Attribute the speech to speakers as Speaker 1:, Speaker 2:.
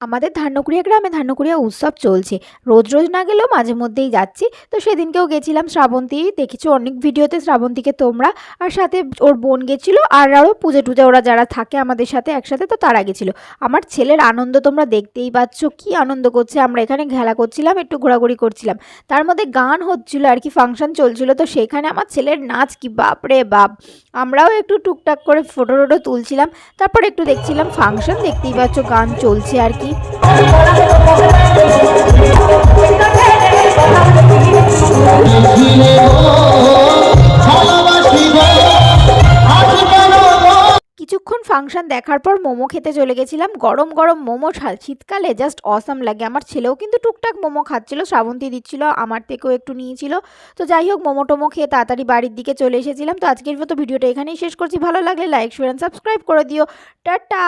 Speaker 1: আমাদের ধান্যকুড়িয়া গ্রামে ধান্যকুড়িয়া উৎসব চলছে। রোজ রোজ না গেলেও মাঝে মধ্যেই যাচ্ছি। তো সেদিনকেও গেছিলাম। শ্রাবন্তী দেখেছো অনেক ভিডিওতে শ্রাবন্তীকে তোমরা, আর সাথে ওর বোন গেছিলো, আর আরও পূজা টুজা ওরা যারা থাকে আমাদের সাথে একসাথে, তো তারা গেছিলো। আমার ছেলের আনন্দ তোমরা দেখতেই পাচ্ছ, কি আনন্দ করছে। আমরা এখানে খেলা করছিলাম, একটু ঘোরাঘুরি করছিলাম, তার মধ্যে গান হচ্ছিল আর কি, ফাংশন চলছিল। তো সেখানে আমার ছেলের নাচ কি বাপরে বাপ। আমরাও একটু টুকটাক করে ফটো টটো তুলছিলাম, তারপর একটু দেখছিলাম ফাংশন। দেখতেই পাচ্ছ গান চলছে আর কি। কিছুক্ষণ ফাংশন দেখার পর মোমো খেতে চলে গেছিলাম। গরম গরম মোমো শীতকালে জাস্ট অসাম লাগে। আমার ছেলেও কিন্তু টুকটাক মোমো খাচ্ছিল, শ্রাবন্তী দিচ্ছিল, আমার থেকেও একটু নিয়েছিল। তো যাই হোক, মোমো টোমো খেয়ে তাড়াতাড়ি বাড়ির দিকে চলে এসেছিলাম। তো আজকের মতো ভিডিওটা এখানেই শেষ করছি। ভালো লাগলে লাইক শেয়ার অ্যান্ড সাবস্ক্রাইব করে দিও। টাটা।